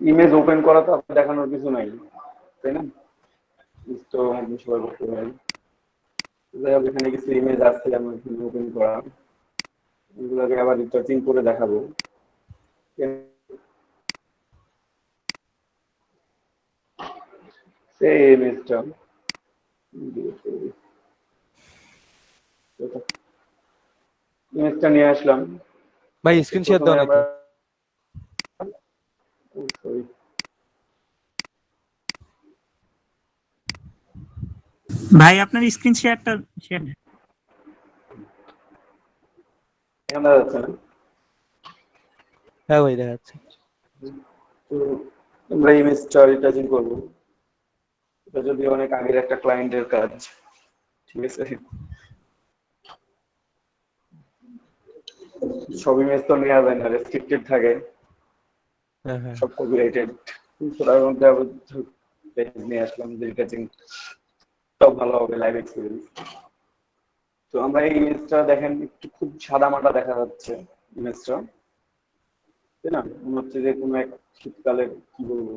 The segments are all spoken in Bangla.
ইমেজ ওপেন করা তো আপনার দেখানোর কিছু নাই, তাই না? তো সবাই করতে পারেন। যাই হোক, এখানে কিছু ইমেজ আছে আমার এখানে ওপেন করা, এগুলোকে আবার রিসার্চিং করে দেখাবো। সেই ইমেজটা ইমেজটা নিয়ে আসলাম। ভাই স্ক্রিন শেয়ার দাও প্রথমে নাই আমরা তো। সরি, ভাই আপনার স্ক্রিন শেয়ারটা শেয়ার দেন। এখানে দেখা যাচ্ছে না? হ্যাঁ ভাই দেখা যাচ্ছে। তো আমরা ইমেজটা রিটাচিং করবো। এটা যদি অনেক আগের একটা ক্লায়েন্টের কাজ, ঠিক আছে? সব ইমেজ তো নেওয়া যায় না, রেস্ট্রিক্টেড থাকে, হ্যাঁ হ্যাঁ সব কপিরাইটেড। তার মধ্যে আবার পেজ নিয়ে আসলাম যে রিটাচিং সব ভালো হবে, লাইভ এক্সপিরিয়েন্স। তো আমরা এই ইমেজটা দেখেন, একটু খুব সাদা মাটা দেখা যাচ্ছে ইমেজটা, তাই না? মনে হচ্ছে যে কোনো এক শীতকালের, কি বলবো,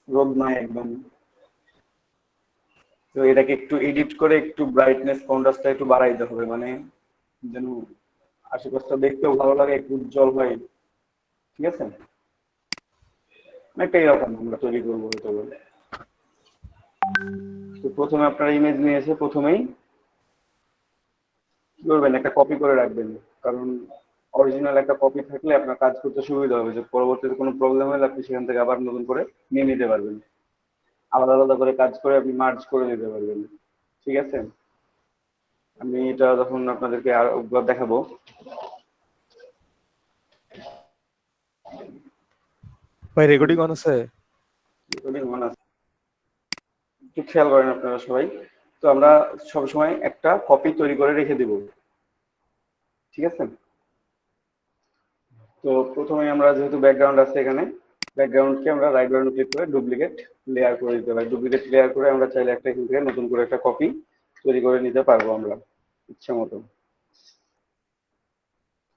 রোদ নাই একদম। তো এটাকে একটু এডিট করে একটু ব্রাইটনেস কন্ট্রাস্টটা একটু বাড়াইতে হবে, মানে যেন আশেপাশটা দেখতেও ভালো লাগে, একটু উজ্জ্বল হয়, ঠিক আছে? একটা এরকম আমরা তৈরি করবো হয়তো। তো প্রথমে আপনারা ইমেজ নিয়ে এসে প্রথমেই কি করবেন, একটা কপি করে রাখবেন। কারণ অরিজিনাল একটা কপি থাকলে আপনার কাজ করতে সুবিধা হবে, যে পরবর্তীতে কোনো প্রবলেম হলে আপনি সেখান থেকে আবার নতুন করে নিয়ে নিতে পারবেন, আলাদা আলাদা করে কাজ করে আপনি মার্জ করে নিতে পারবেন, ঠিক আছে? আমি এটা যখন আপনাদেরকে আর একবার দেখাবো। ভাই রেকর্ডিং অন আছে? রেকর্ডিং অন আছে, একটু খেয়াল করেন আপনারা সবাই। তো আমরা সবসময় একটা কপি তৈরি করে রেখে দিব, ঠিক আছে? তো প্রথমে আমরা যেহেতু ব্যাকগ্রাউন্ড আছে এখানে, ব্যাকগ্রাউন্ডকে আমরা রাইট বাটন ক্লিক করে ডুপ্লিকেট লেয়ার করে দিতে পারি। ডুপ্লিকেট লেয়ার করে আমরা চাইলে একটা এখান থেকে নতুন করে একটা কপি তৈরি করে নিতে পারবো আমরা ইচ্ছা মতো,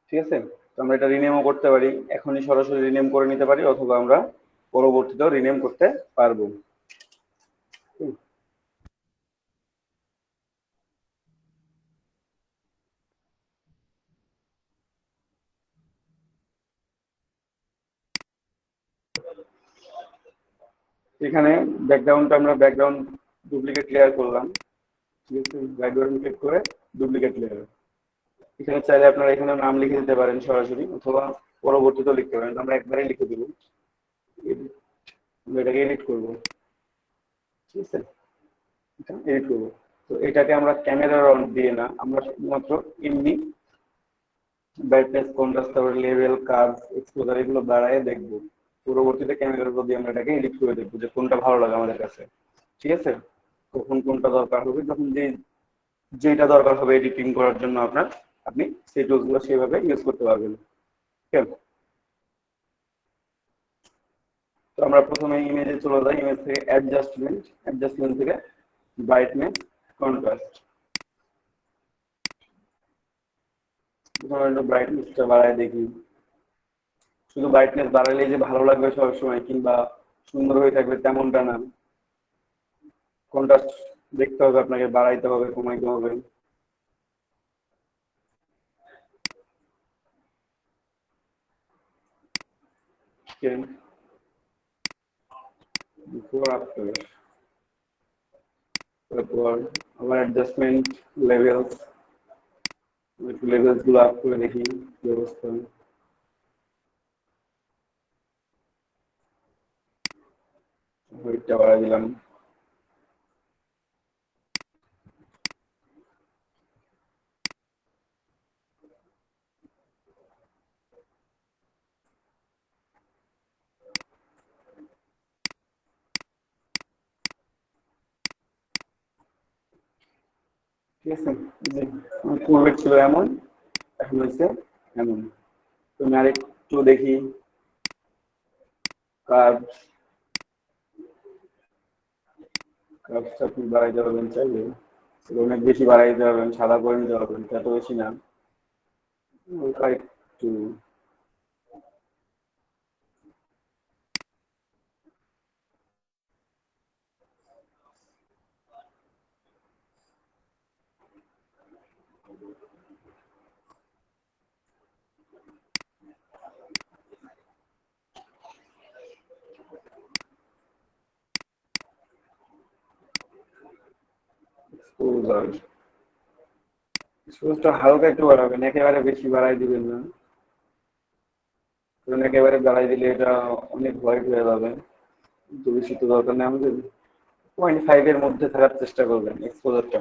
ঠিক আছে? তো আমরা এটা রিনেমও করতে পারি, এখনই সরাসরি রিনেম করে নিতে পারি, অথবা আমরা পরবর্তীতেও রিনেম করতে পারবো। এখানে ব্যাকগ্রাউন্ডটা আমরা ব্যাকগ্রাউন্ড ডুপ্লিকেট লেয়ার করলাম, ঠিক আছে? রাইট বাটন ক্লিক করে ডুপ্লিকেট লেয়ার, এখানে চাইলে আপনারা এখানে নাম লিখে দিতে পারেন সরাসরি, অথবা পরবর্তীতেও লিখতে পারেন। আমরা একবারেই লিখে দিব, আমরা এটাকে এডিট করবো, ঠিক আছে? এটা এডিট করবো। তো এটাকে আমরা ক্যামেরার অন দিয়ে না, আমরা শুধুমাত্র এমনি ব্রাইটনেস কন্ট্রাস্ট তারপর লেভেল কার্ভ এক্সপোজার এগুলো বাড়ায় দেখবো। পরবর্তীতে ক্যামেরার উপর দিয়ে আমরা এটাকে এডিট করে দেখবো যে কোনটা ভালো লাগে আমাদের কাছে, ঠিক আছে? কখন কোনটা দরকার হবে, যখন যেটা দরকার হবে এডিটিং করার জন্য আপনার, আপনি সেই টুলসগুলো সেইভাবে ইউজ করতে পারবেন, ঠিক আছে? তো আমরা প্রথমে ইমেজে চলে যাই, ইমেজ থেকে অ্যাডজাস্টমেন্ট, অ্যাডজাস্টমেন্ট থেকে ব্রাইটনেস কন্ট্রাস্ট। প্রথমে একটু ব্রাইটনেসটা বাড়ায় দেখি। শুধু ব্রাইটনেস বাড়ালেই যে ভালো লাগবে সবসময় কিংবা সুন্দর হয়ে থাকবে তেমনটা না, কন্ট্রাস্ট দেখতে হবে আপনাকে, বাড়াইতে হবে, কমাইতে হবে। বিফোর আফটার, তারপর আমার অ্যাডজাস্টমেন্ট লেভেলস, একটু লেভেলস গুলো আপ করে দেখি কি অবস্থা। ওইটা বাড়াই দিলাম। ঠিক আছে? যে পূর্বে ছিল এমন, এখন হয়েছে এমন। তো আমি আরেকটু দেখি কার্ভ, কার্ভটা আপনি বাড়াইতে পারবেন চাইলে, সেটা অনেক বেশি বাড়াইতে পারবেন, সাদা করে নিতে পারবেন, এত বেশি না, হালকা একটু। এক্সপোজারটা হালকা একটু বাড়াবেন, একেবারে বেশি বাড়াই দিবেন না, কারণ একেবারে বাড়াই দিলে এটা অনেক হোয়াইট হয়ে যাবে। তো বেশি তো দরকার নেই আমাদের, 0.5 এর মধ্যে থাকার চেষ্টা করবেন এক্সপোজারটা।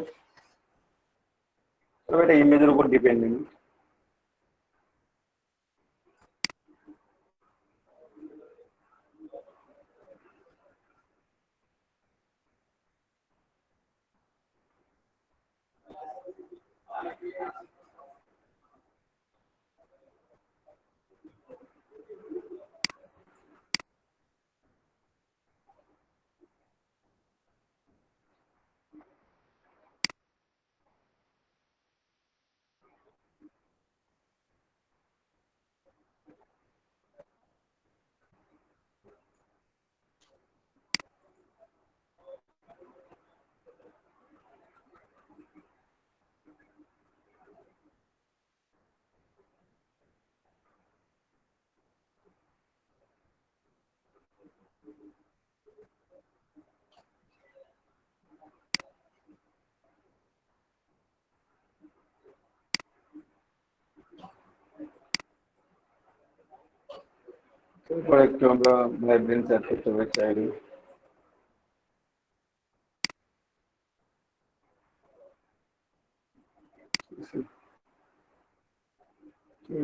তবে এটা ইমেজের উপর ডিপেন্ডেন্ট। এরপর একটু আমরা ভাইব্রেন্স অ্যাড করতে পারি চাইলে।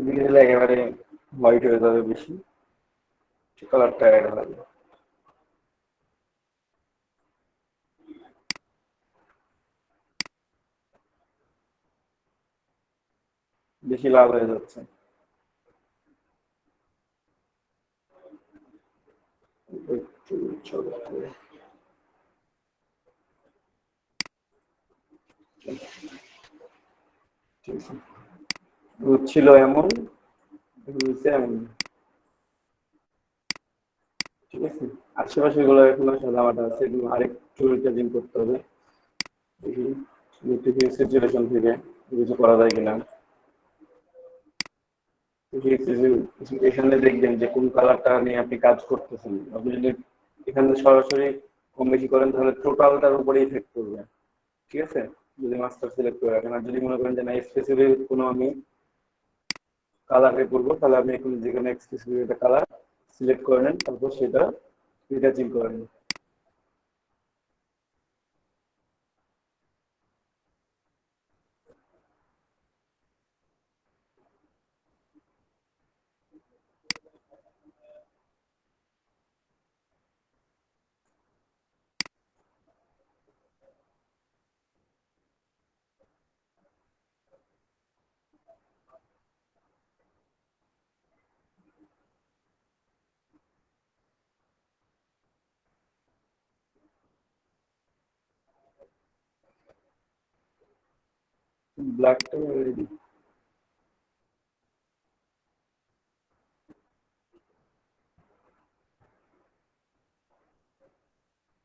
দিলে একেবারে হোয়াইট হয়ে যাবে, বেশি কালারটা অ্যাড হবে, বেশি লাল হয়ে যাচ্ছে। একটু ছোট করে। ঠিক আছে, দুধ ছিল এমন, হয়েছে এমন। ঠিক আছে, আশেপাশে গুলো এখনো সাদামাটা আছে, এগুলো আরেকটু রিচার্জিং করতে হবে। দেখি সিচুয়েশন থেকে কিছু করা যায় কিনা। এখানে দেখবেন যে কোন কালারটা নিয়ে আপনি কাজ করতেছেন। আপনি যদি এখানে সরাসরি কম বেশি করেন তাহলে টোটালটার উপরে ইফেক্ট করবে। ঠিক আছে, যদি মাস্টার সিলেক্ট করে রাখেন। আর যদি মনে করেন যে না, স্পেসিফিক কোনো আমি কালারে করবো, তাহলে আপনি এখন যেখানে স্পেসিফিক একটা কালার সিলেক্ট করে নেন, তারপর সেটা রিটাচিং করে নেন। ব্ল্যাকটা রেডি,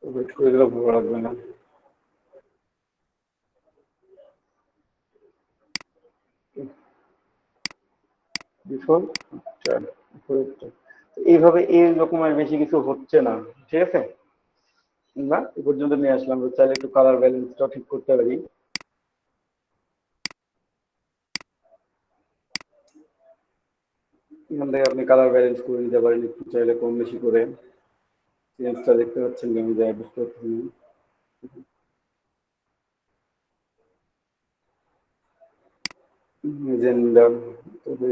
ওয়েট করে দিলে ভালো লাগবে না। বিফোর এইভাবে এই রকমের বেশি কিছু হচ্ছে না। ঠিক আছে, আমরা এ পর্যন্ত নিয়ে আসলাম। চাইলে একটু কালার ব্যালেন্সটা ঠিক করতে পারি। এখান থেকে আপনি কালার ব্যালেন্স করে নিতে পারেন, একটু চাইলে কম বেশি করে। চেঞ্জটা দেখতে পাচ্ছেন কি আমি যাই বুঝতে পারছি না। জেন্ডার তবে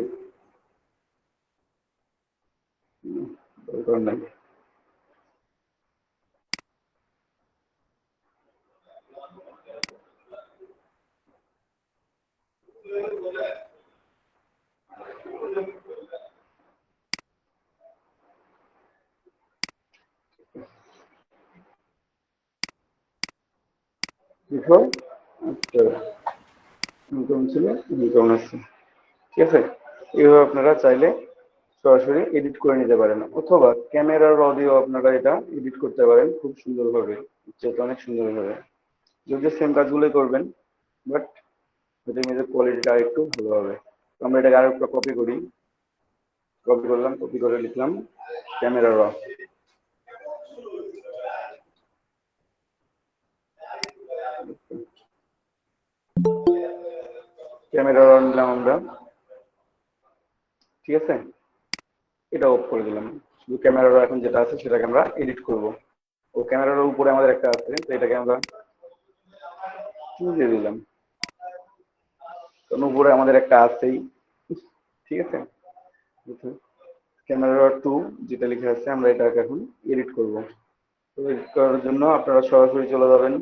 দরকার নাই। বিফোর আফটার ইনকাম ছিল, ইনকাম আসছে। ঠিক আছে, এইভাবে আপনারা চাইলে সরাসরি এডিট করে নিতে পারেন, অথবা ক্যামেরার অডিও আপনারা এটা এডিট করতে পারেন খুব সুন্দরভাবে, যেটা অনেক সুন্দরভাবে। যদিও সেম কাজগুলোই করবেন, বাট এটা ইমেজের কোয়ালিটিটা একটু ভালো হবে। আমরা এটাকে আরেকটা কপি করি। কপি করলাম, কপি করে লিখলাম ক্যামেরা র। ক্যামেরা অন দিলাম আমরা, ঠিক আছে, এটা অফ করে দিলাম। শুধু ক্যামেরার এখন যেটা আছে সেটাকে আমরা এডিট করব। ও ক্যামেরার উপরে আমাদের একটা আছে, তো এটাকে আমরা দিয়ে দিলাম, কারণ উপরে আমাদের একটা আছেই, ঠিক আছে। ক্যামেরা 2 যেটা লেখা আছে আমরা এটাকে এখন এডিট করব। তো এডিট করার জন্য আপনারা সরাসরি চলে যাবেন,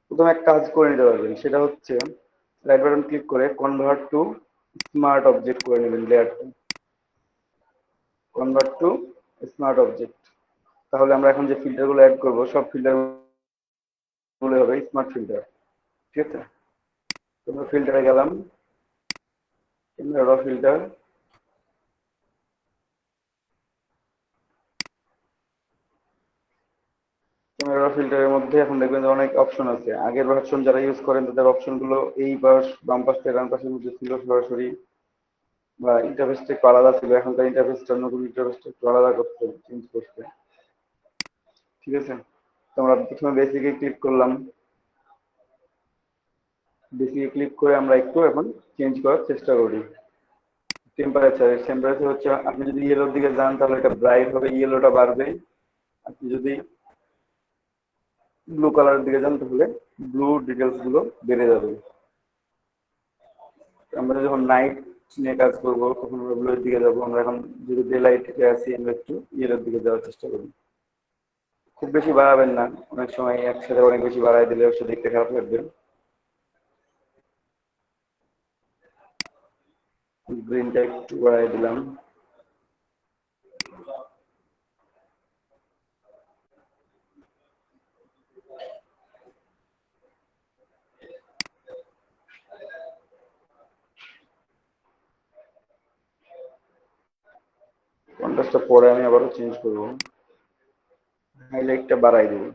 প্রথমে এক কাজ করে নিতে পারবেন, সেটা হচ্ছে রাইট বাটন ক্লিক করে কনভার্ট টু স্মার্ট অবজেক্ট করে নেবেন লেয়ারটা, কনভার্ট টু স্মার্ট অবজেক্ট। তাহলে আমরা এখন যে ফিল্টারগুলো অ্যাড করব সব ফিল্টারগুলো হবে স্মার্ট ফিল্টার, ঠিক আছে। তো আমরা ফিল্টারে গেলাম, ক্যামেরা ফিল্টার, ক্যামেরা ফিল্টারের মধ্যে এখন দেখবেন যে অনেক অপশন আছে। আগের ভার্সন যারা ইউজ করেন তাদের অপশনগুলো এই পাশ বাম পাশ থেকে ডান পাশের মধ্যে ছিল সরাসরি, বা ইন্টারফেসটা একটু আলাদা ছিল। এখনকার ইন্টারফেসটা নতুন ইন্টারফেসটা একটু আলাদা করতে, চেঞ্জ করতে, ঠিক আছে। তো আমরা প্রথমে বেসিকে ক্লিক করলাম, বেসিকে ক্লিক করে আমরা একটু এখন চেঞ্জ করার চেষ্টা করি। টেম্পারেচার হচ্ছে আপনি যদি ইয়েলোর দিকে যান তাহলে এটা ব্রাইট হবে, ইয়েলোটা বাড়বে। আপনি যদি ব্লু কালারের দিকে যান তাহলে ব্লু ডিটেলস গুলো বেড়ে যাবে। আমরা যখন নাইট নিয়ে কাজ করবো তখন আমরা ব্লু এর দিকে যাবো। আমরা এখন যদি ডে লাইটে আছি আমরা একটু ইয়েলোর দিকে যাওয়ার চেষ্টা করি। খুব বেশি বাড়াবেন না, অনেক সময় একসাথে অনেক বেশি বাড়াই দিলে ওটা দেখতে খারাপ লাগবে। গ্রিনটা একটু বাড়াই দিলাম। কন্ট্রাস্টটা পরে আমি আবারও চেঞ্জ করবো, হাইলাইটটা বাড়াই দেবো,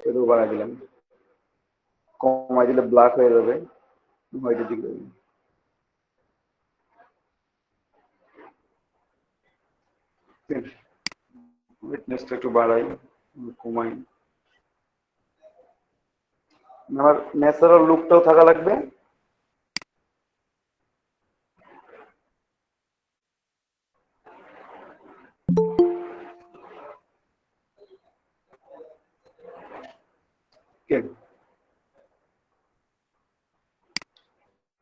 শ্যাডো বাড়াই দিলাম। কমাই দিলে ব্ল্যাক হয়ে যাবে, হোয়াইটের দিকে যাবে। উইটনেসটা একটু বাড়াই, কমাই। আমার ন্যাচারাল লুকটাও থাকা লাগবে।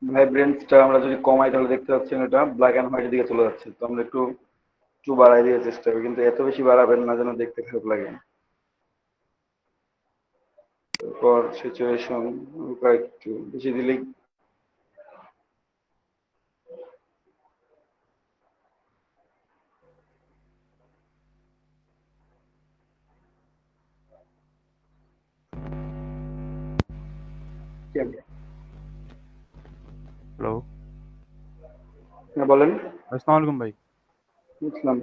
ভাইব্রেন্সটা আমরা যদি কমাই তাহলে দেখতে পাচ্ছেন এটা ব্ল্যাক এন্ড হোয়াইটের দিকে চলে যাচ্ছে। তো আমরা একটু একটু বাড়াই দিয়ে চেষ্টা করি, কিন্তু এত বেশি বাড়াবেন না যেন দেখতে খারাপ লাগে। তারপর সিচুয়েশন একটু বেশি দিলেই हेलो। হ্যাঁ বলেন। अस्सलाम वालेकुम भाई। বুঝলাম।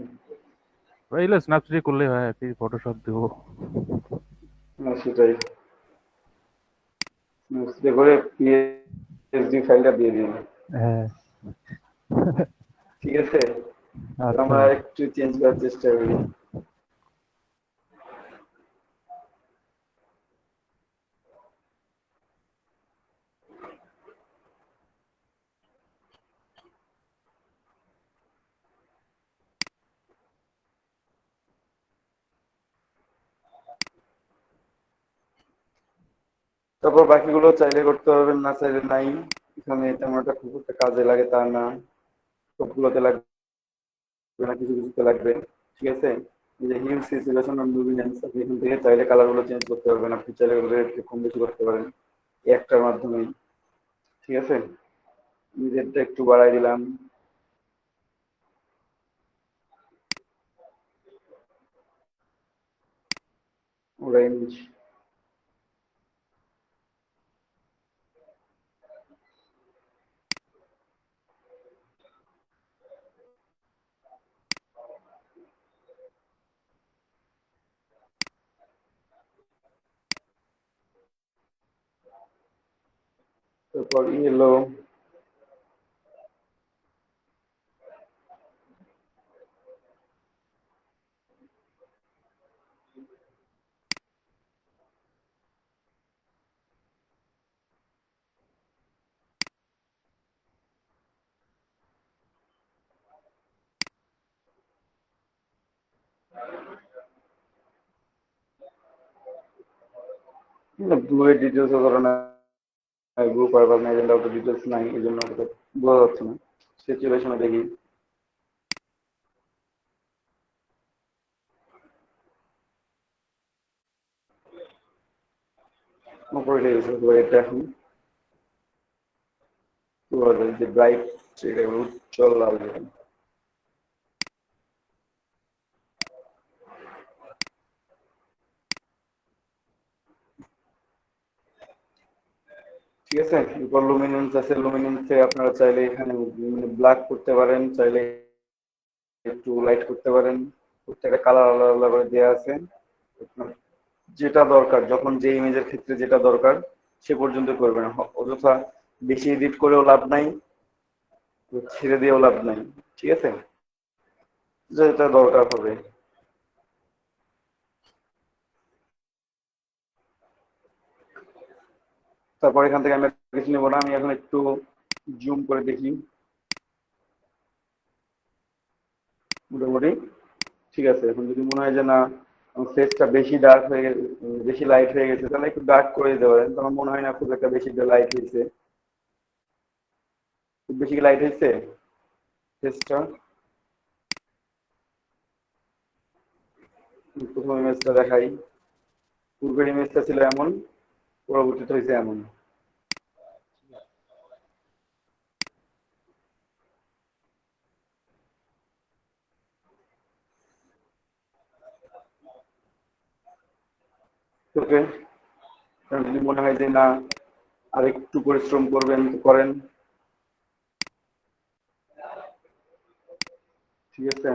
ভাই এগুলো স্ন্যাপচ্যাটে করলে হয়, কি ফটোশপ দিব? হ্যাঁ সেটাই, সেটা করে পিএসডি ফাইলটা দিয়ে দিন, হ্যাঁ। ঠিক আছে। তো আচ্ছা আমরা ভাই। একটু চেঞ্জ করার চেষ্টা করি। তারপর বাকিগুলো চাইলে করতে পারবেন, না চাইলে নাই। এখানে তেমন একটা খুব একটা কাজে লাগে তা না, সবগুলোতে লাগবে না, কিছু কিছুতে লাগবে, ঠিক আছে। এই যে হিউজ সিচুয়েশন আর লুমিনেন্স, আপনি এখান থেকে চাইলে কালার গুলো চেঞ্জ করতে পারবেন, আপনি চাইলে ওগুলো একটু কম বেশি করতে পারেন এই একটার মাধ্যমেই, ঠিক আছে। নিজেরটা একটু বাড়াই দিলাম। অরেঞ্জ, তারপর ইয়েলো, ব্লুয়ের ডিটেলস ধরনের গ্রুপ আর বা ম্যাজেন্ডা অত ডিটেলস নাই, এই জন্য অতটা বোঝা যাচ্ছে না। সিচুয়েশনে দেখি উপরে গেছে এটা এখন যে ব্রাইট সেটা উজ্জ্বল লাল যেটা। ঠিক আছে, উপর লুমিনেন্স আছে, লুমিনেন্সে আপনারা চাইলে এখানে মানে ব্ল্যাক করতে পারেন, চাইলে একটু লাইট করতে পারেন। প্রত্যেকটা কালার আলাদা আলাদা করে দেওয়া আছে। আপনার যেটা দরকার, যখন যে ইমেজের ক্ষেত্রে যেটা দরকার সে পর্যন্ত করবেন। অযথা বেশি এডিট করেও লাভ নাই, ছেড়ে দিয়েও লাভ নাই। ঠিক আছে, যেটা দরকার হবে। তারপর এখান থেকে আমি কিছু নেবো না, আমি এখন একটু জুম করে দেখি। মোটামুটি ঠিক আছে। এখন যদি মনে হয় যে না ফেসটা বেশি ডার্ক হয়ে গেছে, বেশি লাইট হয়ে গেছে, তাহলে একটু ডার্ক করে দিতে পারেন। তো আমার মনে হয় না খুব একটা বেশি লাইট হয়েছে। খুব বেশি লাইট হয়েছে ফেসটা? প্রথম ইমেজটা দেখাই। পূর্বের ইমেজটা ছিল এমন, পরবর্তীতে হয়েছে এমন। ওকে, যদি মনে হয় যে না আরেকটু পরিশ্রম করবেন তো করেন। ঠিক আছে,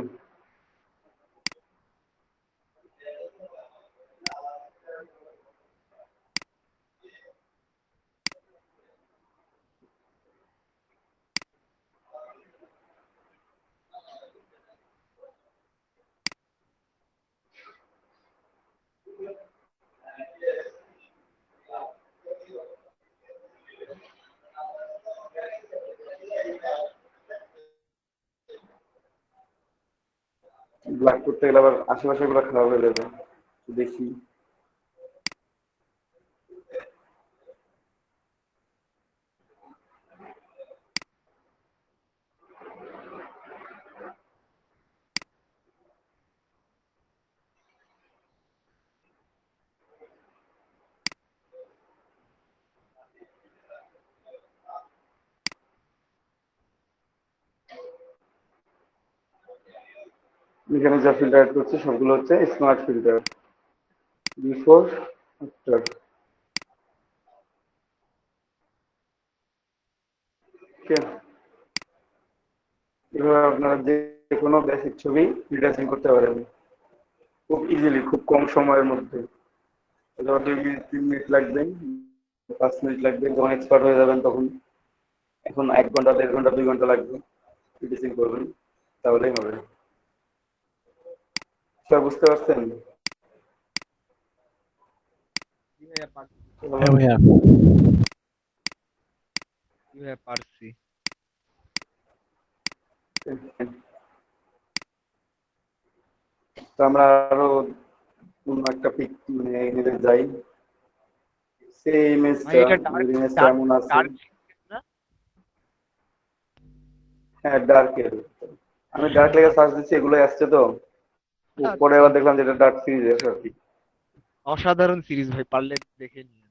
ব্ল্যাক করতে গেলে আবার আশেপাশে গুলো খারাপ হয়ে যাবে। দেখি এখানে যা ফিল্টার অ্যাড করছে সবগুলো হচ্ছে স্মার্ট ফিল্টার। Before after. এভাবে আপনারা যে কোনো বেসিক ছবি রিডাসিং করতে পারেন খুব ইজিলি, খুব কম সময়ের মধ্যে। ধরো 2 মিনিট 3 মিনিট লাগবে, 5 মিনিট লাগবে। যখন এক্সপার্ট হয়ে যাবেন তখন এখন 1 ঘন্টা 1.5 ঘন্টা 2 ঘন্টা লাগবে রিডাসিং করবেন, তাহলেই হবে। স্যার বুঝতে পারছেন? হ্যাঁ ভাইয়া। পারছি। তো আমরা আরো অন্য একটা পিক মানে ইমেজে যাই। সেই ভাই ইমেজটা, এটা ডার্ক ইমেজটা ডার্ক এমন আছে। ডার্ক না? হ্যাঁ ডার্কের, আমি ডার্ক লেগে সার্চ দিচ্ছি, এগুলোই আসছে। তো পরে আচ্ছা, আবার দেখলাম যেটা ডার্ক সিরিজ আছে আর কি। অসাধারণ সিরিজ ভাই, পারলে দেখে নিন।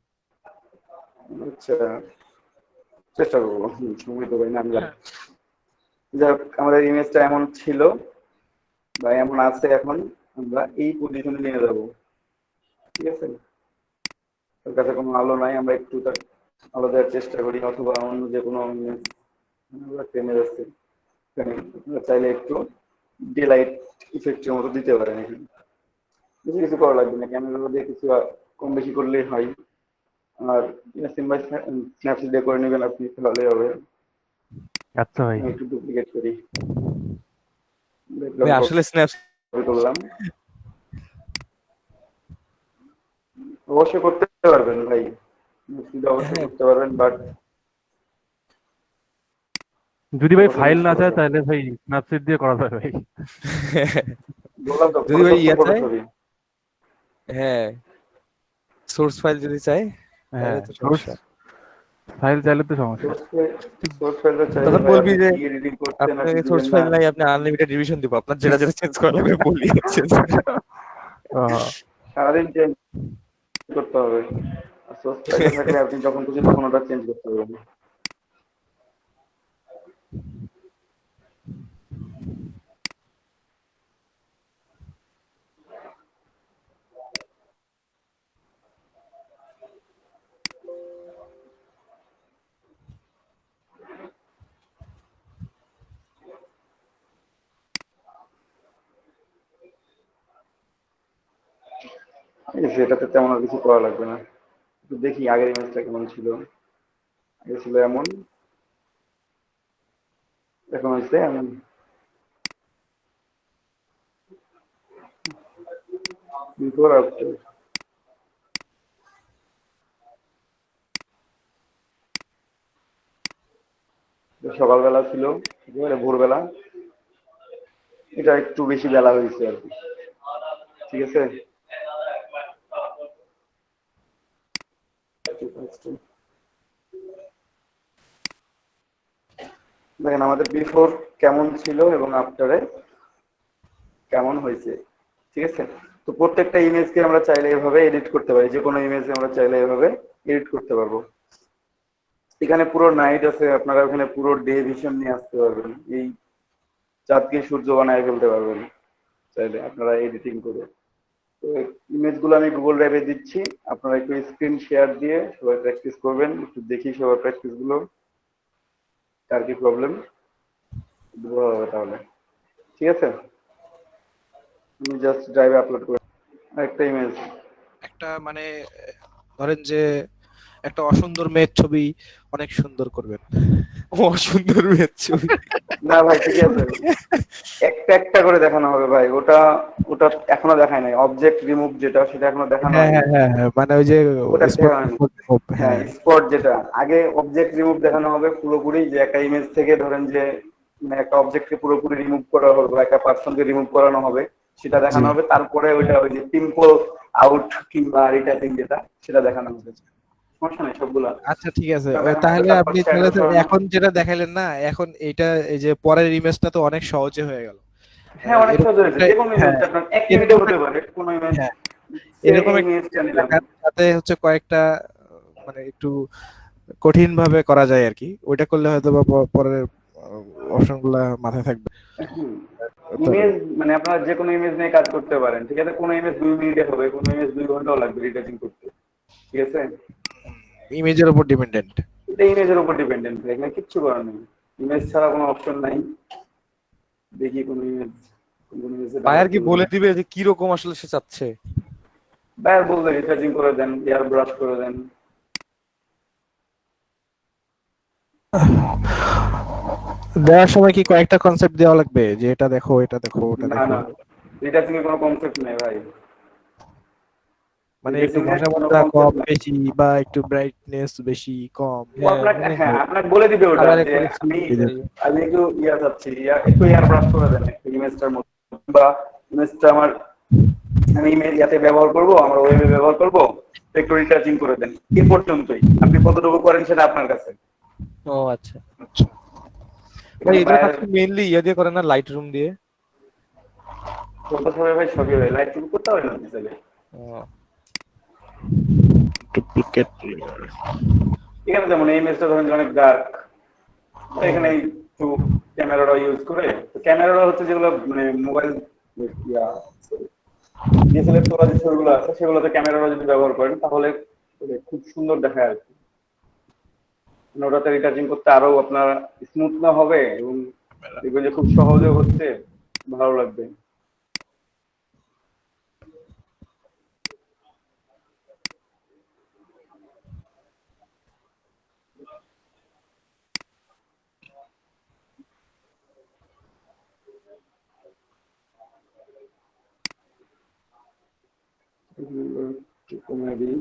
আচ্ছা, চেষ্টা করবো। সময় তো ভাই না, আমি যাই হোক, আমাদের ইমেজটা এমন ছিল বা এমন আছে, এখন আমরা এই পজিশনে নিয়ে যাব। ঠিক আছে, ওর কাছে কোনো আলো নাই, আমরা একটু তার আলো দেওয়ার চেষ্টা করি, অথবা অন্য যে কোনো ইমেজ টেনে যাচ্ছে। আপনারা চাইলে একটু ডে লাইট ইফেক্টের মতো দিতে পারেন এখানে। বেশি কিছু করা লাগবে না, ক্যামেরা দিয়ে কিছু কম বেশি করলেই হয়। আর সিম্বাই স্ন্যাপসিট দিয়ে করে নেবেন আপনি, তাহলে হবে। আচ্ছা ভাই। আমি একটু ডুপ্লিকেট করি, ভাই ব্যাকগ্রাউন্ড আসলে স্ন্যাপ কপি করলাম। অবশ্যই করতে পারবেন ভাই, অবশ্যই হ্যাঁ করতে পারবেন, বাট যদি ভাই কথা ফাইল বুঝতে না চায় হবে। তাহলে ভাই স্ন্যাপসিট দিয়ে করা যায় ভাই। বললাম তো যদি ভাই ফটোশপ তো ইয়া চাই, ফটোশপই। হ্যাঁ সোর্স ফাইল যদি চাই হ্যাঁ, তাহলে তো সোর্স সমস্যা। ফাইল চাইলে তো সমস্যা। সোর্স ফাইলটা চাইলে তখন ভাই বলবি আপনি যে কি এডিটিং করছেন আপনার আপনি সোর্স দিবেন না। ফাইল নাই, আপনি আনলিমিটেড রিভিশন দিব, আপনার যেটা যেটা চেঞ্জ করা লাগবে বলি চেঞ্জ। ও, সারাদিন চেঞ্জ করতে হবে। আর সোর্স ফাইলটা থাকলে আপনি যখন খুশি তখন ওটা চেঞ্জ করতে পারবেন। ঠিক আছে, এটাতে তেমন আর কিছু করা লাগবে না। একটু দেখি আগের ইমেজটা কেমন ছিল। আগে ছিল এমন, এখন হয়েছে এমন। Before after. সকালবেলা ছিল, একেবারে ভোরবেলা। এটা একটু বেশি বেলা হয়েছে আর কি। ঠিক আছে। দেখেন আমাদের বিফোর কেমন ছিল এবং আফটারে কেমন হয়েছে। ঠিক আছে। তো প্রত্যেকটা ইমেজকে আমরা চাইলে এভাবে এডিট করতে পারি, যে কোনো ইমেজে আমরা চাইলে এভাবে এডিট করতে পারবো। এখানে পুরো নাইট আছে, আপনারা ওখানে পুরো ডে ভিশন নিয়ে আসতে পারবেন। এই চাঁদকে সূর্য বানায় ফেলতে পারবেন চাইলে আপনারা এডিটিং করে। তো ইমেজগুলো আমি গুগল ড্রাইভে দিচ্ছি, আপনারা একটু স্ক্রিন শেয়ার দিয়ে সবাই প্র্যাকটিস করবেন। একটু দেখি সবার প্র্যাকটিস গুলো, কার কি প্রবলেম হবে তাহলে। ঠিক আছে, আমি জাস্ট ড্রাইভে আপলোড করে একটা ইমেজ। একটা মানে ধরেন যে একটা অসুন্দর মেয়ের ছবি অনেক সুন্দর করবেন। অসুন্দর মেয়ের ছবি না ভাই ঠিক আছে, একটা একটা করে দেখানো হবে ভাই। ওটা ওটা এখনো দেখায় নাই। অবজেক্ট রিমুভ যেটা, সেটা এখনো দেখানো হ্যাঁ হয়নি। হ্যাঁ হ্যাঁ হ্যাঁ, মানে ওই যে ওটা স্পট। দেখানো হয়নি। হ্যাঁ, হ্যাঁ স্পট যেটা আগে অবজেক্ট রিমুভ দেখানো হবে পুরোপুরি, যে একটা ইমেজ থেকে ধরেন যে মানে একটা অবজেক্টকে পুরোপুরি রিমুভ করা হবে বা একটা পার্সনকে রিমুভ করানো হবে, সেটা জি। দেখানো হবে। তারপরে ওইটা ওই যে পিম্পল আউট কিংবা রিটাচিং যেটা, সেটা দেখানো হবে। সমস্যা নাই সবগুলা। আচ্ছা ঠিক আছে, ওটা দেখানো হবে, তাহলে তারপর আপনি তাহলে শ্যাডো তো সরানো। এখন যেটা দেখাইলেন না, এখন এইটা এই যে পরের ইমেজটা তো অনেক সহজে হয়ে গেল। হ্যাঁ, অনেক সহজ এরকম হয়েছে। একটা, যে কোনো ইমেজ হ্যাঁ আপনার এক মিনিটে এরকম হতে পারে, কোনো ইমেজ। হ্যাঁ সে এরকম এই একটা ইমেজটা নিলাম। যাতে হচ্ছে কয়েকটা মানে একটু কঠিন ভাবে করা যায় আর কি, ওইটা করলে হয়তো বা পরের অপশন গুলা মাথায় থাকবে। তো ইমেজ মানে আপনারা যে কোনো ইমেজ নিয়ে কাজ করতে পারেন। ঠিক আছে, কোনো ইমেজ 2 মিনিটে হবে, কোনো ইমেজ 2 ঘন্টাও লাগবে রিটাচিং করতে। ঠিক আছে, ইমেজের উপর ডিপেন্ডেন্ট। এটা ইমেজের উপর ডিপেন্ডেন্ট, এখানে কিচ্ছু করার নেই। ইমেজ ছাড়া কোনো অপশন নাই। দেখি কোন ইমেজ, কোন ইমেজে বায়ার ডাউনলোড কি করবো। বলে দিবে যে কি রকম আসলে সে চাচ্ছে? বায়ার বলতে রিটাচিং করে দেন, এয়ার ব্রাশ করে দেন। দেওয়ার সময় কি কয়েকটা কনসেপ্ট দেওয়া লাগবে যে এটা দেখো এটা দেখো ওটা না দেখো? না, রিটাচিং এর কোনো কনসেপ্ট নেই ভাই। মানে একটু রিটাচিং এর ঘষা কোনো মাজা কম কনসেপ্ট নাই। বেশি বা একটু ব্রাইটনেস বেশি কম, ও হ্যাঁ আপনাকে, মানে হ্যাঁ আপনাকে বলে দিবে ওটা কালারে যে করেকশন আমি দিয়ে দেবে। আমি একটু ইয়া চাচ্ছি, একটু এয়ার ব্রাশ করে দেন একটু ইমেজটার মধ্যে, বা ইমেজটা আমার, আমি ইমেজ ইয়াতে ব্যবহার করব, আমার ওয়েবে ব্যবহার করব, তো একটু রিটাচিং করে দেন। এই পর্যন্তই। আপনি কতটুকু করেন সেটা আপনার কাছে। ও আচ্ছা আচ্ছা। ভাই এখানে এগুলো বাইরে কাজ মেইনলি ইয়ে দিয়ে করে না, লাইট রুম দিয়ে? যত সময় ভাই সবই হয়, লাইট শুরু করতে হয় না তাহলে। ডুপ্লিকেট। এখানে যেমন এই ইমেজটা ধরেন যে অনেক ডার্ক, এখানে একটু ক্যামেরাটা ইউজ করে, ক্যামেরাটা হচ্ছে যেগুলো মানে মোবাইল ইয়া ডিএসএলআর তোলা যে ছবিগুলো আছে সেগুলোতে ক্যামেরাটা যদি ব্যবহার করেন তাহলে খুব সুন্দর দেখায় আর কি। মানে ওটাতে রিটাচিং করতে আরো আপনার স্মুথ না হবে এবং দেখবেন যে খুব সহজে হচ্ছে, ভালো লাগবে। এগুলো একটু কমিয়ে দিই।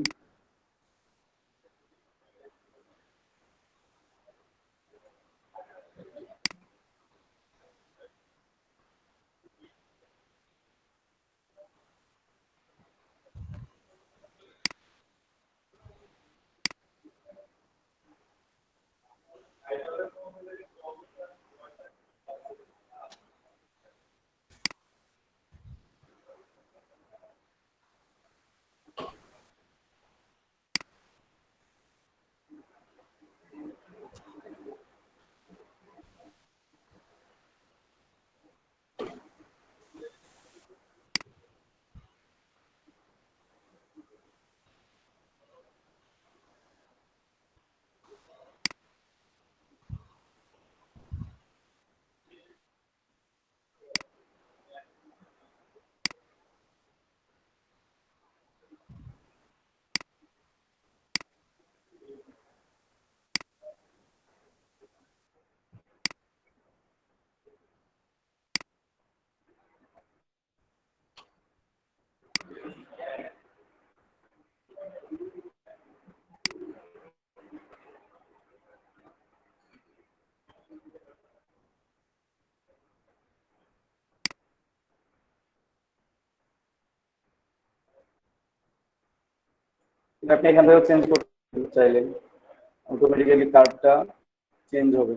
আপনি এখান থেকে চেঞ্জ করতে চাইলেন অটোমেটিক্যালি কার্ভটা চেঞ্জ হবে,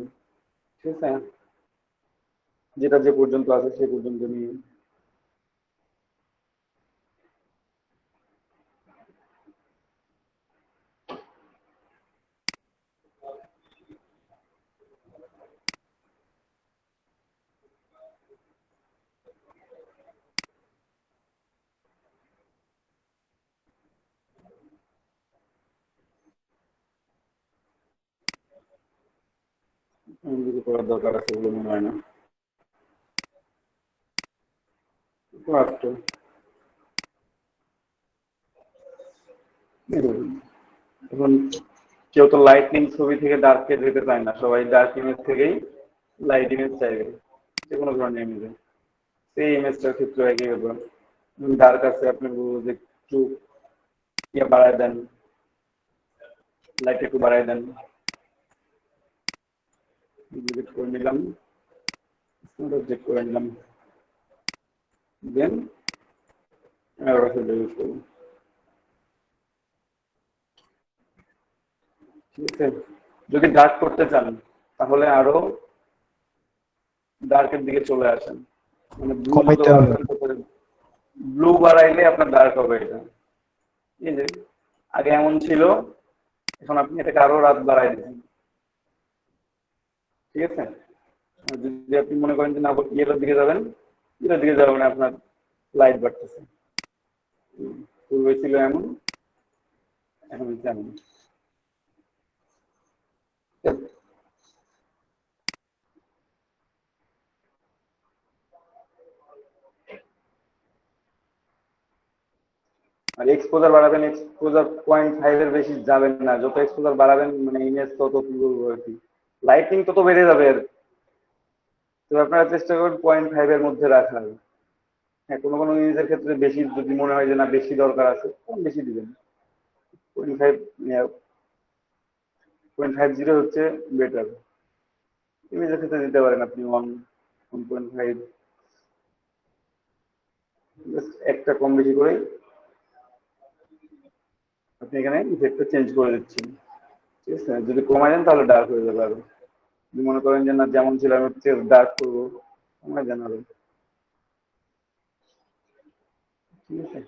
ঠিক আছে, যেটা যে পর্যন্ত আছে সে পর্যন্ত নিয়ে। যদি করার দরকার আছে বলে মনে হয় না। একটু এখন কেউ তো লাইটনিং ছবি থেকে ডার্কে যেতে চায় না, সবাই ডার্ক ইমেজ থেকেই লাইট ইমেজ চাইবে, যে কোনো ধরনের ইমেজে। সেই ইমেজটার ক্ষেত্রে একই ব্যাপার, ডার্ক আছে আপনি বলবো যে একটু ইয়ে বাড়ায় দেন, লাইট একটু বাড়ায় দেন, ডিলিট করে নিলাম, চেক করে নিলাম, দেন ইউজ করবো, ঠিক আছে। যদি ডার্ক করতে চান তাহলে আরো ডার্কের দিকে চলে আসেন, মানে ব্লু মতো কমাইতে হবে। ব্লু বাড়াইলে আপনার ডার্ক হবে এটা। এই যে আগে এমন ছিল, এখন আপনি এটাকে আরো রাত বাড়াই দিচ্ছেন, ঠিক আছে। আর যদি আপনি মনে করেন যে না ইয়েলোর দিকে যাবেন, ইয়েলোর দিকে যাবেন, আপনার লাইট বাড়তেছে। পূর্বে ছিল এমন, এখন হচ্ছে এমন। আর এক্সপোজার বাড়াবেন, এক্সপোজার 0.5 এর বেশি যাবেন না, যত এক্সপোজার বাড়াবেন মানে ইমেজ তত কি বলবো আর কি, লাইটিং তত বেড়ে যাবে আর কি। তো আপনারা চেষ্টা করবেন 0.5 এর মধ্যে রাখার। হ্যাঁ, কোনো কোনো ইমেজের ক্ষেত্রে বেশি যদি মনে হয় যে না বেশি দরকার আছে, তখন বেশি দিবেন। 0.5 0.50 হচ্ছে বেটার। ইমেজের ক্ষেত্রে দিতে পারেন আপনি 1.5, একটা কম বেশি করে আপনি এখানে ইফেক্টটা চেঞ্জ করে দিচ্ছেন, ঠিক আছে। যদি কমায় দেন তাহলে ডার্ক হয়ে যাবে আরো। যদি মনে করেন যে না যেমন ছিল আমি ডার্ক করবো, কমায় দেন আরো, ঠিক আছে।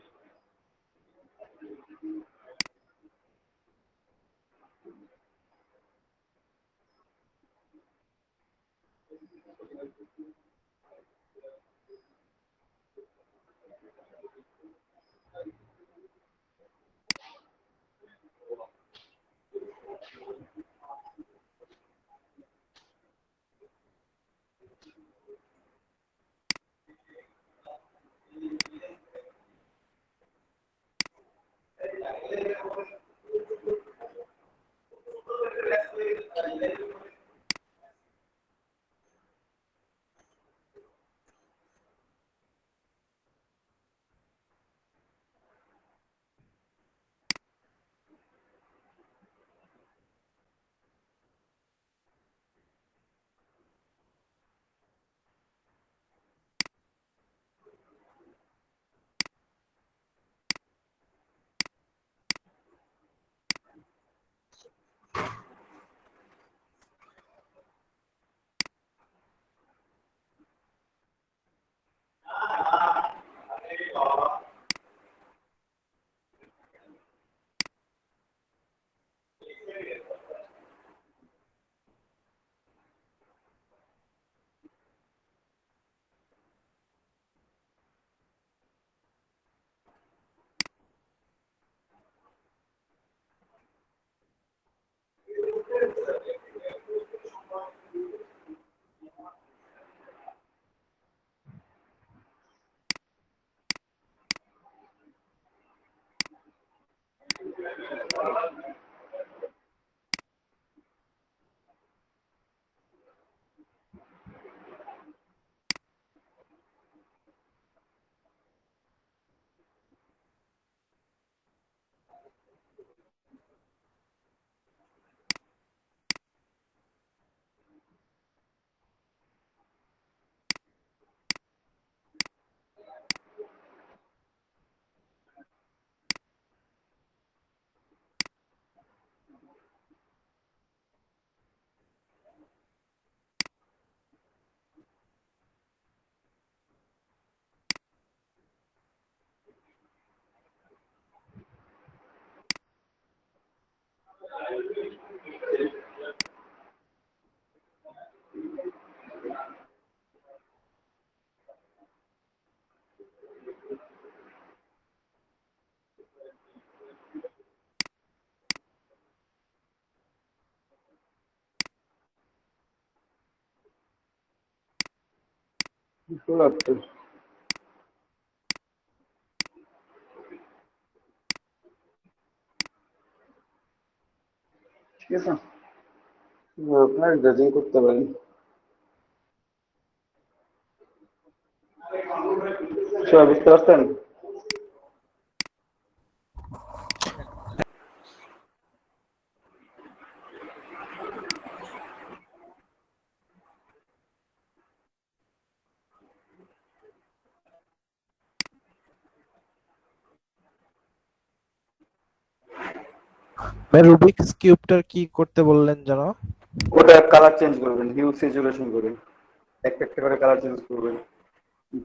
চুয়াত্তর। ঠিক আছে, আপনার জাজিং করতে পারেন। সবাই বুঝতে পারছেন? ভাই রুবিক্স কিউবটার কি করতে বললেন জানো? ওটা কালার চেঞ্জ করবেন, হিউ সিচুয়েশন করে একটা একটা করে কালার চেঞ্জ করবেন।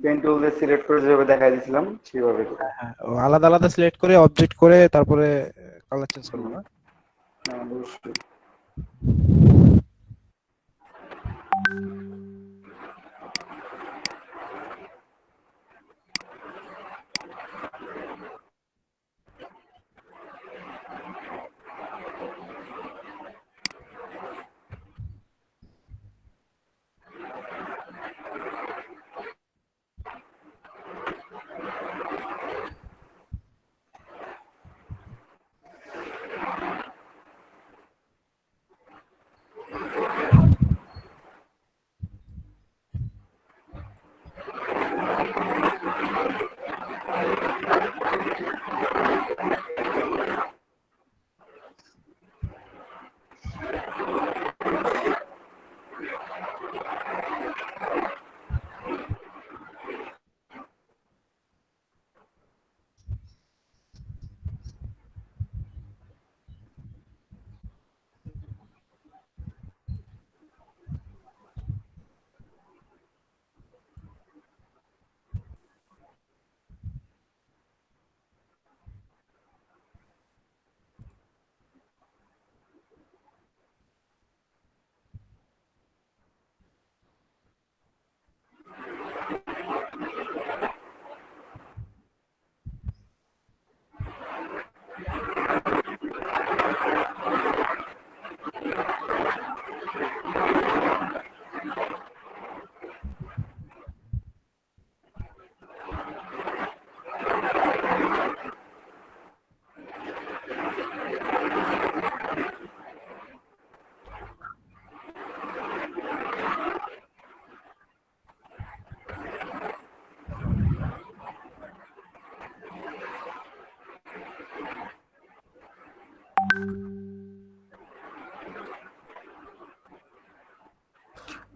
পেন টুল দিয়ে সিলেক্ট করে যেভাবে দেখাই দিয়েছিলাম সেভাবে করবেন। হ্যাঁ, ও আলাদা আলাদা সিলেক্ট করে অবজেক্ট করে তারপরে কালার চেঞ্জ করবো না? হ্যাঁ, অবশ্যই।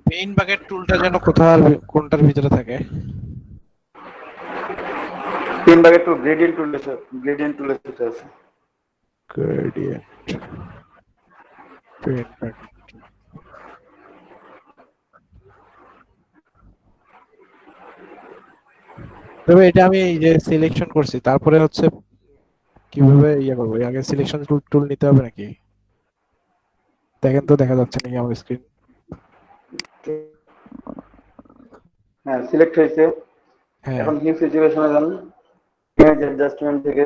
পেইন বাকেট টুলটা যেন কোনটার ভিতরে থাকে? পেন বাকেট টুল গ্রেডিয়েন্ট টুলের সাথে আছে। Gradient pain bucket. তবে এটা আমি এই যে সিলেকশন করছি তারপরে হচ্ছে কিভাবে ইয়ে করবো? আগে সিলেকশন টুল নিতে হবে নাকি? দেখেন তো দেখা যাচ্ছে নাকি আমার স্ক্রিন? হ্যাঁ, সিলেক্ট হয়েছে। হ্যাঁ, এখন হিউ সিচুয়েশনে যান, ইমেজ অ্যাডজাস্টমেন্ট থেকে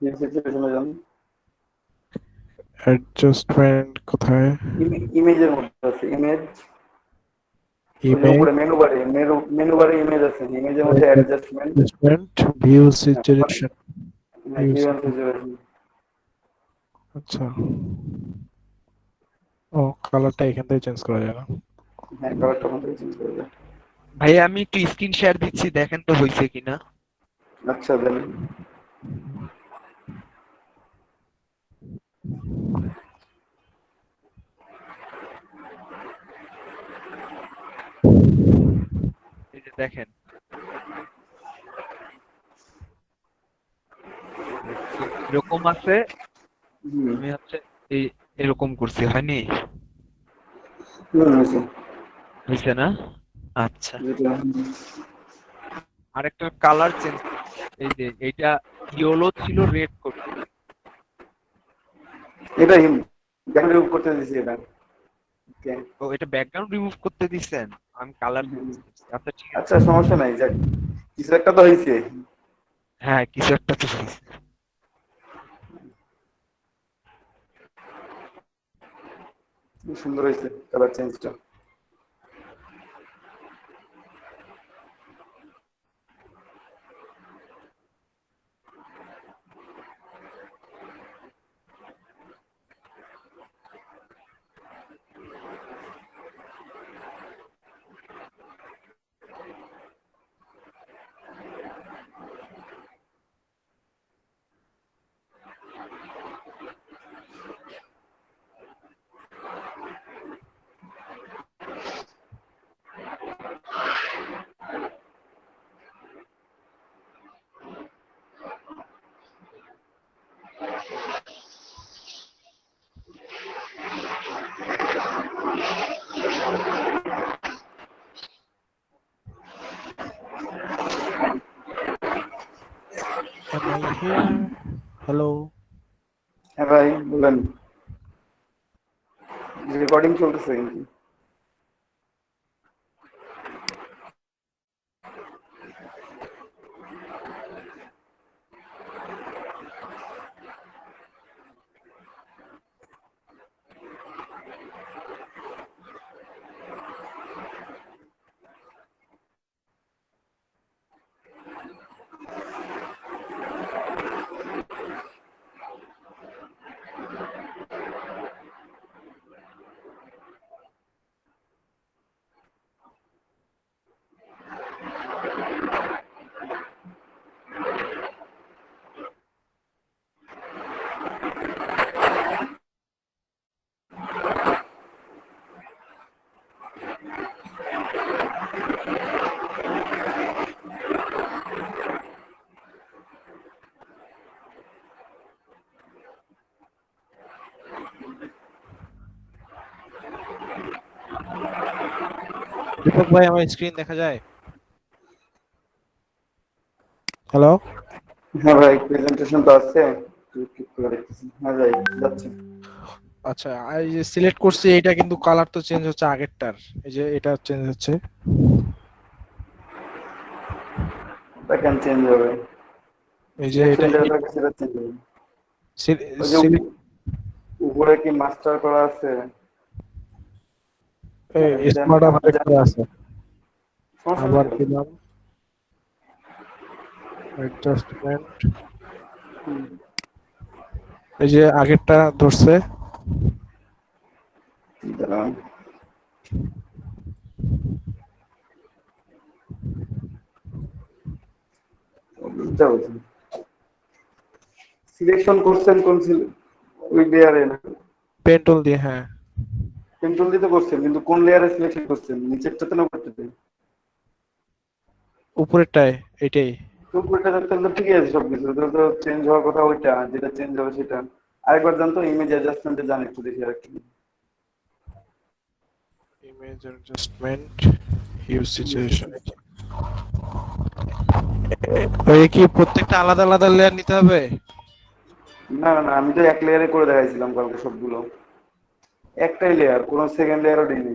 হিউ সিচুয়েশনে যান। অ্যাডজাস্টমেন্ট কোথায়? ইমেজের মধ্যে আছে ইমেজ, ইমেজ, উপরে মেনু বারে ইমেজ আছে, ইমেজের মধ্যে অ্যাডজাস্টমেন্ট। Adjustment, view situation. হ্যাঁ, হিউ সিচুয়েশন। আচ্ছা, ও কালারটা এখান থেকে চেঞ্জ করা যায় না? হ্যাঁ, কালারটা মধ্যে চেঞ্জ করে দেয়। ভাই আমি একটু স্ক্রিন শেয়ার দিচ্ছি, দেখেন তো হয়েছে কিনা। আচ্ছা, দেন। এই যে দেখেন, এরকম আছে। হুম, আমি হচ্ছে এই এরকম করছি, হয়নি? হয়েছে। হয়েছে না? আচ্ছা, যেটা আরেকটা কালার চেঞ্জ। এই যে এইটা ইয়েলো ছিল, রেড করছি। এটা দেখেন রিমুভ করতে দিছি এটা। ওকে। তো এটা ব্যাকগ্রাউন্ড রিমুভ করতে দিচ্ছেন, আমি কালার চেঞ্জ করছি। আচ্ছা ঠিক আছে। আচ্ছা, সমস্যা নাই, যাক কিছু একটা তো হয়েছে। হ্যাঁ, কিছু একটা তো হয়েছে। সুন্দর হয়েছে কালার চেঞ্জটা। Am I here? Hello. হ্যাঁ ভাই বলেন, রেকর্ডিং চলতেছে কিন্তু। দীপক ভাই আমার স্ক্রিন দেখা যায়? হ্যালো। হ্যাঁ ভাই, প্রেজেন্টেশন তো আছে, ক্লিক করে দেখতেছি। হ্যাঁ ভাই, যাচ্ছে। আচ্ছা, আর এই যে সিলেক্ট করছি এটা কিন্তু কালার তো চেঞ্জ হচ্ছে আগেরটার, এই যে এটা চেঞ্জ হচ্ছে। ওটা কেন চেঞ্জ হবে? এই যে সিলেকশন এটা যেটা থাকে সেটা চেঞ্জ হবে। ওই যে সিলেক্ট উপরে কি মাস্টার করা আছে? দেন স্মার্ট আবার অবজেক্ট যান, করা আছে। সমস্যা নেই আবার তো। দিলাম অ্যাডজাস্টমেন্ট, হুম, এই যে আগেরটা ধরছে। দাঁড়ান। সিলেকশন করছেন কোন ওই লেয়ারে না? পেন টুল দিয়ে, হ্যাঁ। পেন্টুল দিতে করছেন, কিন্তু কোন লেয়ারে সিলেকশন করছেন? নিচেরটাতে না উপরেরটাতে? উপরেরটায় এটাই। তো উপরেরটা তাহলে তো ঠিকই আছে সবকিছু, তো তো চেঞ্জ হওয়ার কথা ওইটা, যেটা চেঞ্জ হবে সেটা। আরেকবার জান তো, ইমেজ অ্যাডজাস্টমেন্টে জান, একটু দেখি আর কি। Image adjustment, huge situation. ওই কি প্রত্যেকটা আলাদা আলাদা লেয়ার নিতে হবে? না না না, আমি তো এক লেয়ারে করে দেখাইছিলাম কালকে সবগুলো। একটাই লেয়ার, কোনো সেকেন্ড লেয়ারও দিইনি।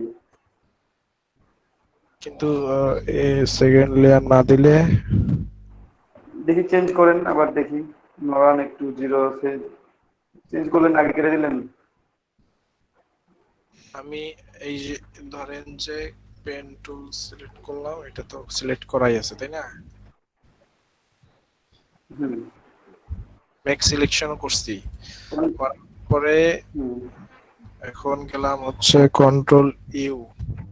কিন্তু সেকেন্ড লেয়ার না দিলে দেখি চেঞ্জ করেন, আবার দেখি। নড়ান একটু, জিরো সে চেঞ্জ করলেন, আগে কেটে দিলেন। আমি এই যে ধরেন যে পেন টুল সিলেক্ট করলাম, এটা তো সিলেক্ট করাই আছে তাই না? হুম মেক সিলেকশনও করছি, করার পরে হুম, এখন গেলাম হচ্ছে কন্ট্রোল ইউ,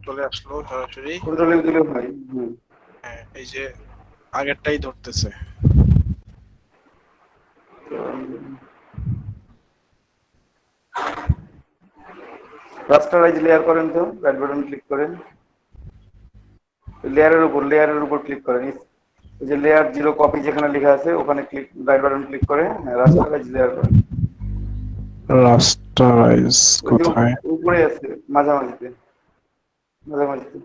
চলে আসলো সরাসরি। কন্ট্রোল ইউ দিলেও হয়। হুম, হ্যাঁ, এই যে আগেরটাই ধরতেছে। রাস্টারাইজ লেয়ার করেন তো, রাইট বাটন ক্লিক করেন, লেয়ারের উপর ক্লিক করেন। এই যে লেয়ার জিরো কপি যেখানে লেখা আছে ওখানে ক্লিক, রাইট বাটন ক্লিক করে রাস্টারাইজ লেয়ার করেন। রাস্টারাইজ ওই যে কোথায়? উপরে আছে, মাঝামাঝিতে, মাঝামাঝিতে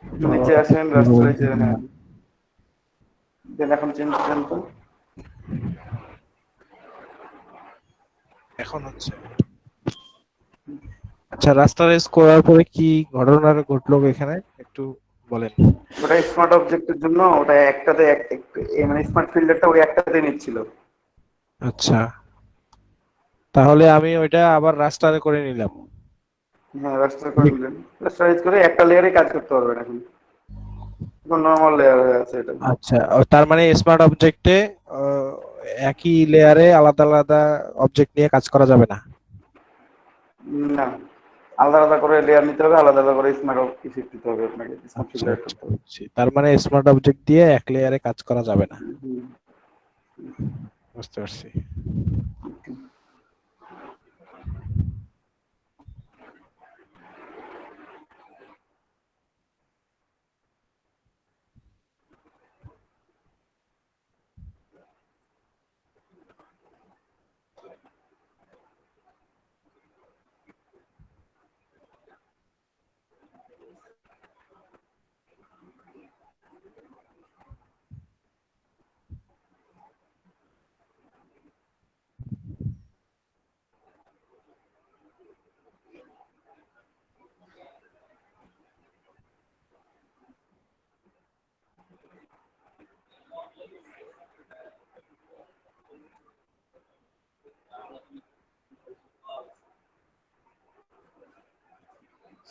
একটু নিচে আসেন, রাস্টারাইজ। হ্যাঁ, দেন এখন চেঞ্জ করেন তো। এখন হচ্ছে। আচ্ছা, রাস্টারাইজ করার পরে কি ঘটনা ঘটলো এখানে একটু বলেন। ওটা স্মার্ট অবজেক্টের জন্য, ওটা একটাতে মানে স্মার্ট ফিল্টারটা ওই একটাতে নিচ্ছিল। আচ্ছা, তাহলে আমি ওইটা আবার রাস্টারে করে নিলাম। হ্যাঁ, রাস্টার করে নিলেন, রাস্টারাইজ করে একটা লেয়ারে কাজ করতে পারবেন এখন। এখন নর্মাল লেয়ার হয়ে আছে এটা। আচ্ছা, তার মানে স্মার্ট অবজেক্টে একই লেয়ারে আলাদা আলাদা অবজেক্ট নিয়ে কাজ করা যাবে না। না, আলাদা আলাদা করে লেয়ার নিতে হবে, আলাদা আলাদা করে স্মার্ট ইফেক্ট দিতে হবে আপনাকে, স্মার্ট আচ্ছা ফিল্টার আচ্ছা, করতে হবে। বুঝছি। তার মানে স্মার্ট অবজেক্ট দিয়ে এক লেয়ারে কাজ করা যাবে না। হুম, বুঝতে পারছি।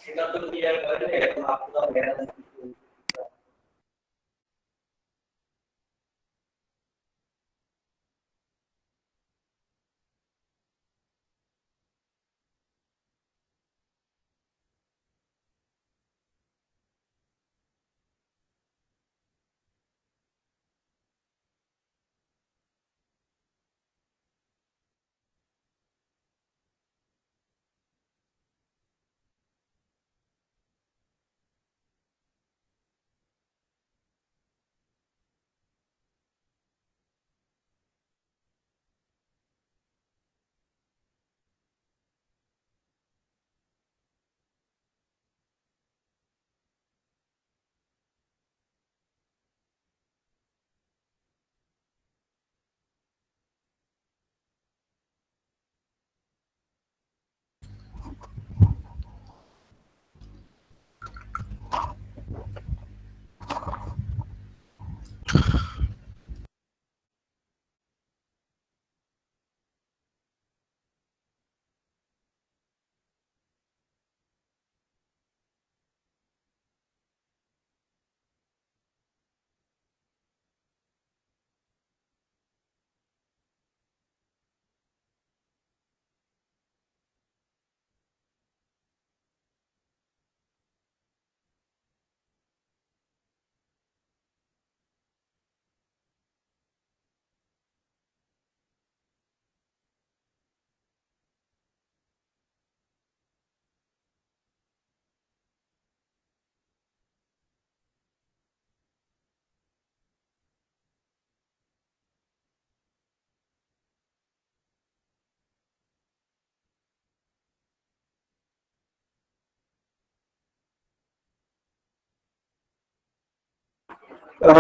সেটা তো ক্লিয়ার করে এখন আপনারা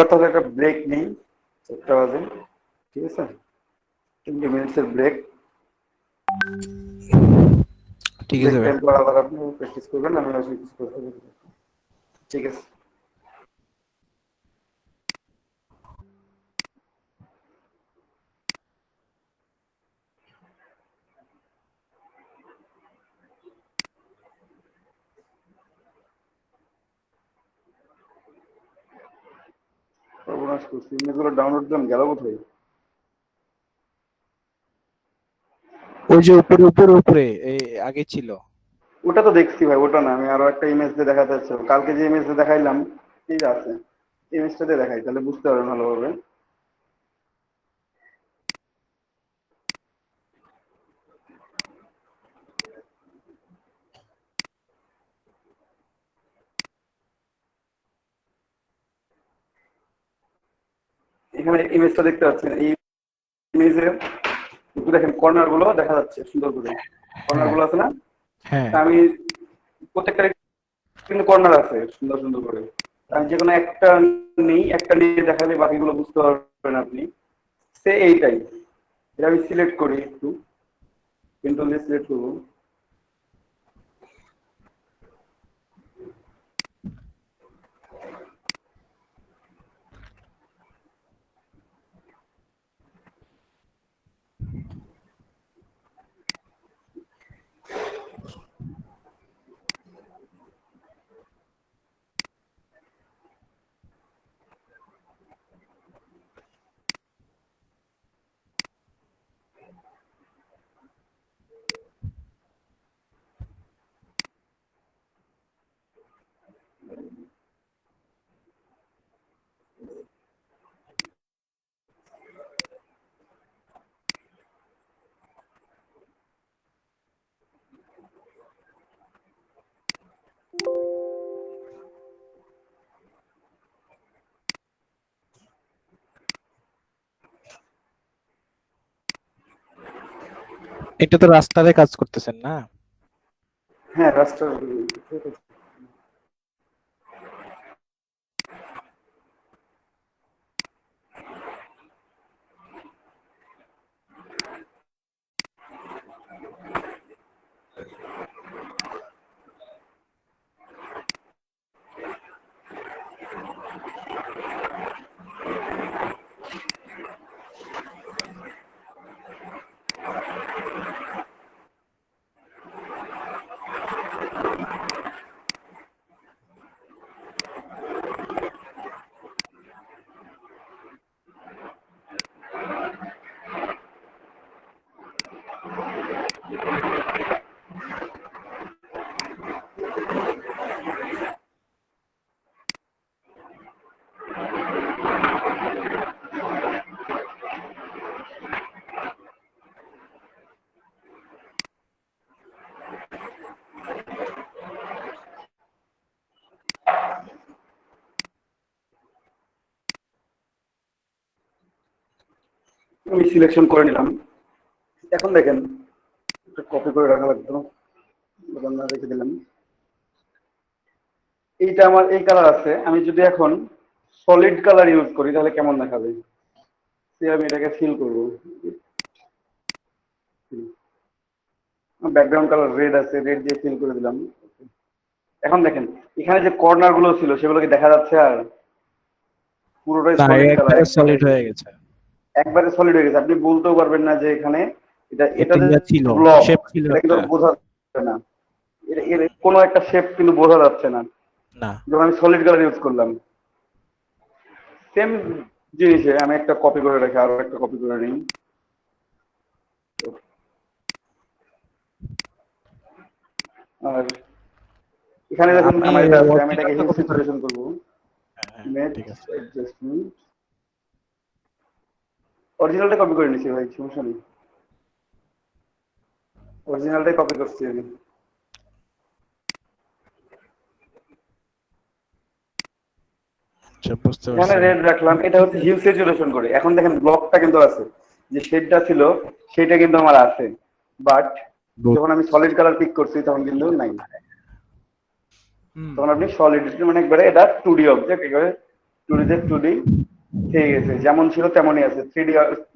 তাহলে একটা ব্রেক নেই, 4টা বাজে, ঠিক আছে? 20 মিনিটের ব্রেক। ঠিক আছে ব্রেক ভাই। টাইম পর আবার আপনি প্র্যাকটিস করবেন, আমি প্র্যাকটিস করতে হবে। ঠিক আছে। সর্বনাশ করছি, ইমেজগুলো ডাউনলোড দিলাম, গেল কোথায়? ওই যে উপরে উপরে উপরে এই আগে ছিল। ওটা তো দেখছি ভাই, ওটা না, আমি আরো একটা ইমেজ দিয়ে দেখাতে চাচ্ছি। কালকে যে ইমেজ দিয়ে দেখাইলাম, ঠিক আছে, ইমেজটা দিয়ে দেখাই, তাহলে বুঝতে পারবেন ভালোভাবে। এখানে ইমেজটা দেখতে পাচ্ছেন, এই ইমেজে দেখেন কর্নার গুলো দেখা যাচ্ছে সুন্দর করে, কর্নার হ্যাঁ গুলো আছে না? হ্যাঁ। তা আমি প্রত্যেকটা কিন্তু কর্নার আছে সুন্দর সুন্দর করে, আমি যে কোনো একটা নেই, একটা নিয়ে দেখালে বাকিগুলো বুঝতে পারবেন আপনি। সে এইটাই, এটা আমি সিলেক্ট করি, একটু কন্ট্রোল দিয়ে সিলেক্ট করবো। এটা তো রাস্তারে কাজ করতেছেন না? হ্যাঁ, রাস্টার। আমি সিলেকশন করে নিলাম। এখন দেখেন কপি করে রাখা লাগতো, না রেখে দিলাম। এইটা আমার এই কালার আছে, আমি যদি এখন সলিড কালার ইউজ করি তাহলে কেমন দেখাবে? আমি এটাকে ফিল করবো, ব্যাকগ্রাউন্ড কালার রেড আছে, রেড দিয়ে ফিল করে দিলাম। এখন দেখেন এখানে যে কর্নার গুলো ছিল সেগুলো কি দেখা যাচ্ছে? আর পুরোটাই না, সলিড কালার, একবারে সলিড হয়ে গেছে। একবারে সলিড হয়ে গেছে। আপনি বলতেও পারবেন না যে এখানে এটা যে ছিল ব্লক, শেপ ছিল এটা কিন্তু একটা। বোঝা যাচ্ছে না, এর কোনো একটা শেপ কিন্তু বোঝা যাচ্ছে না না, যখন আমি সলিড কালার ইউজ করলাম। সেম জিনিসে আমি একটা কপি করে রেখে আরো একটা কপি করে নিই। আর এখানে দেখুন আপনি আমার এটা আছে, আমি এটাকে original হিল copy করে- সিচুয়েশন করব। হ্যাঁ, নেট ঠিক আছে। অ্যাডজাস্টমেন্ট, অরিজিনালটা কপি করে নিছি ভাই, সমস্যা নেই। অরিজিনালটাই কপি করছি আমি। আচ্ছা, বুঝতে এখানে পারছি। রেড রাখলাম, এটা হচ্ছে হিউ স্যাচুরেশন করে। এখন দেখেন ব্লকটা কিন্তু আছে, যে শেডটা ছিল সেটা কিন্তু আমার আছে, বাট যখন আমি সলিড কালার পিক করছি তখন কিন্তু নাই। তখন আপনি সলিড মানে একবারে এটা 2D অবজেক্ট, একেবারে 2D তে 2D থেকে গেছে, যেমন ছিল তেমনই আছে। 3D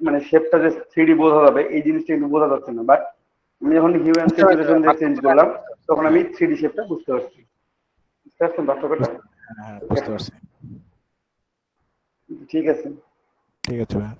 মানে শেপটা যে 3D বোঝা যাবে এই জিনিসটা কিন্তু বোঝা যাচ্ছে না, বাট আমি যখন হিউ অ্যান্ড স্যাচুরেশন দিয়ে চেঞ্জ করলাম তখন আমি 3D শেপটা বুঝতে পারছি। বুঝতে পারছেন পার্থক্যটা? হ্যাঁ, বুঝতে পারছি। ঠিক আছে। ঠিক আছে ভাই।